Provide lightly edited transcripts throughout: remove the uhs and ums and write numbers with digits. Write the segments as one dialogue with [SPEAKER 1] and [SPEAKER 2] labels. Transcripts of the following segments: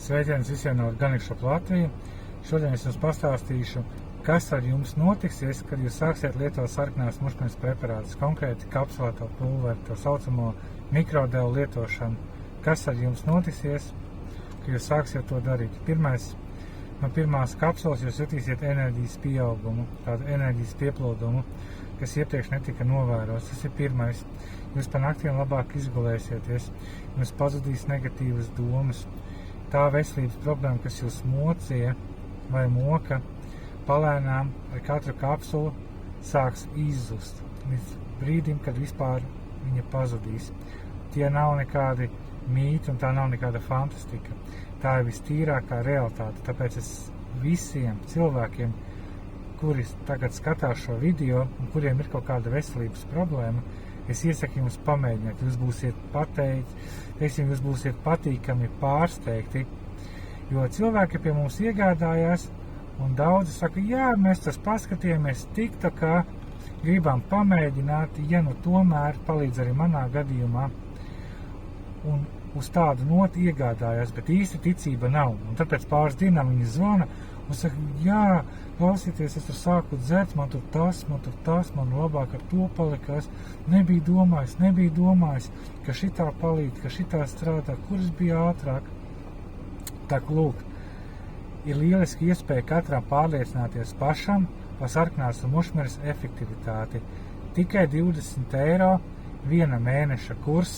[SPEAKER 1] Sveiciens visiem no Organic Shop Latvija. Šodien es jums pastāstīšu, kas ar jums notiksies, kad jūs sāksiet lietot sarkanās mušmenes preparātus, konkrēti kapsulēto pulveri, to saucamo mikrodelu lietošanu. Kas ar jums notiksies, kad jūs sāksiet to darīt? No pirmās kapsulas jūs jutīsiet enerģijas pieaugumu, tādu enerģijas pieplūdumu, kas iepriekš netika novērots. Tas ir pirmais. Jūs pa naktiem labāk izgulēsieties, jums pazudīs negatīvas domas. Tā veselības problēma, kas jūs mocīja vai moka, palēnām ar katru kapsulu sāks izzust līdz brīdim, kad vispār viņa pazudīs. Tie nav nekādi mīti un tā nav nekāda fantastika. Tā ir vistīrākā realitāte, tāpēc es visiem cilvēkiem, kuri tagad skatās šo video un kuriem ir kaut kāda veselības problēma, es iesaku jums pamēģināt. Jūs būsiet jūs būsiet patīkami pārsteigti, jo cilvēki pie mums iegādājās un daudzi saka, jā, mēs tas paskatījāmies tik tā kā gribam pamēģināt, ja nu tomēr palīdz arī manā gadījumā, un uz tādu noti iegādājās, bet īsti ticība nav. Un tāpēc pāris dienām viņi zvana un saka, jā, klausieties, es tur sāku dzert, man tur tas, man labāk ar to palikās. Nebija domājis, ka šitā palīdz, ka šitā strādā, kuras bija ātrāk. Tā lūk, ir lieliski iespēja katram pārliecināties pašam par sarkanās mušmenes efektivitāti. Tikai 20 eiro, 1 mēneša kurs,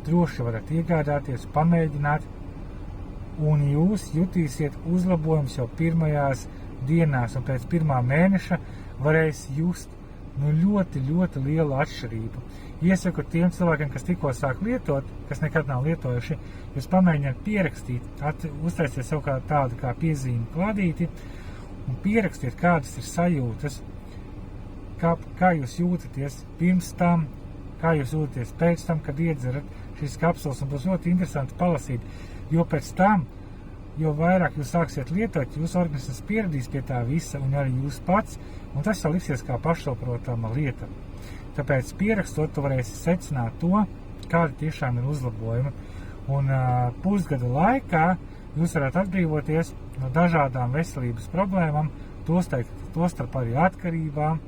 [SPEAKER 1] droši varat iegādāties, pamēģināt, un jūs jutīsiet uzlabojums jau pirmajās dienās, un pēc 1. mēneša varēs just ļoti, ļoti lielu atšķirību. Iesaku tiem cilvēkiem, kas tikko sāk lietot, kas nekad nav lietojuši, jūs pamēģiniet pierakstīt, uztaisiet sev tādu kā piezīmi kladīti, un pierakstiet, kādas ir sajūtas, kā jūs jūtaties pirms tam, kā jūs jūtaties pēc tam, kad iedzerat šīs kapsulas, un būs ļoti interesanti palasīt, jo pēc tam, jo vairāk jūs sāksiet lietot, jūsu organisms pieradīs pie tā visa, un arī jūs pats, un tas jau liksies kā pašsaprotama lieta. Tāpēc pierakstot, tu varēsi secināt to, kādi tiešām ir uzlabojumi, un pusgada laikā jūs varat atbrīvoties no dažādām veselības problēmām, tostarp arī atkarībām,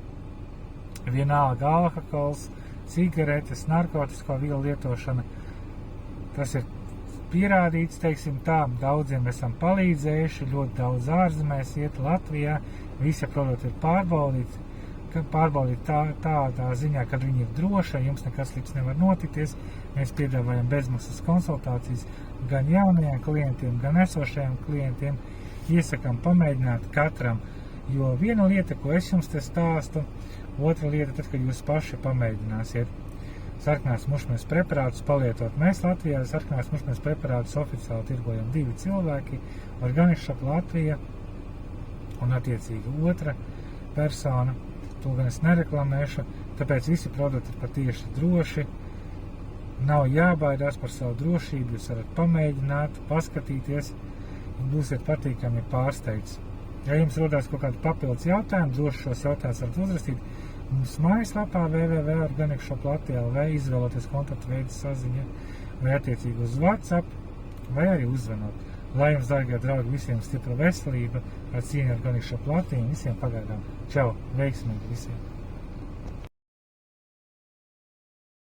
[SPEAKER 1] vienalga alkohols, cigaretes, narkotisko vielu lietošana. Tas ir pierādīts, teiksim tā, daudziem esam palīdzējuši, ļoti daudz ārzemēs iet Latvijā, visi produkti ir pārbaudīti tādā ziņā, kad viņi ir droši, jums nekas slikts nevar notikties. Mēs piedāvājam bezmaksas konsultācijas gan jaunajiem klientiem, gan esošajiem klientiem. Iesakām pamēģināt katram, jo viena lieta, ko es jums te stāstu, otra lieta, tad, kad jūs paši pamēģināsiet. Sarkanās mušmenes preparātus palietot. Mēs Latvijā sarkanās mušmenes preparātus oficiāli tirgojam 2 cilvēki, Organic Shop Latvija un attiecīgi otra persona. To gan es nereklamēšu, tāpēc visi produkti ir patieši droši. Nav jābaidās par savu drošību, jūs varat pamēģināt, paskatīties un būsiet patīkami pārsteigts. Ja jums rodās kaut kādi papildus jautājumi, droši šos jautājumus varat uzrakstīt mums mājaslapā www.organicshop.lv, izvēloties kontaktu veidu saziņa vai attiecīgi uz WhatsApp vai arī uzvanot. Lai jums, dārgie draugi, visiem stipra veselība, ar cieņu Organic Shop Latviju un visiem pagaidām. Čau, veiksmīgi visiem!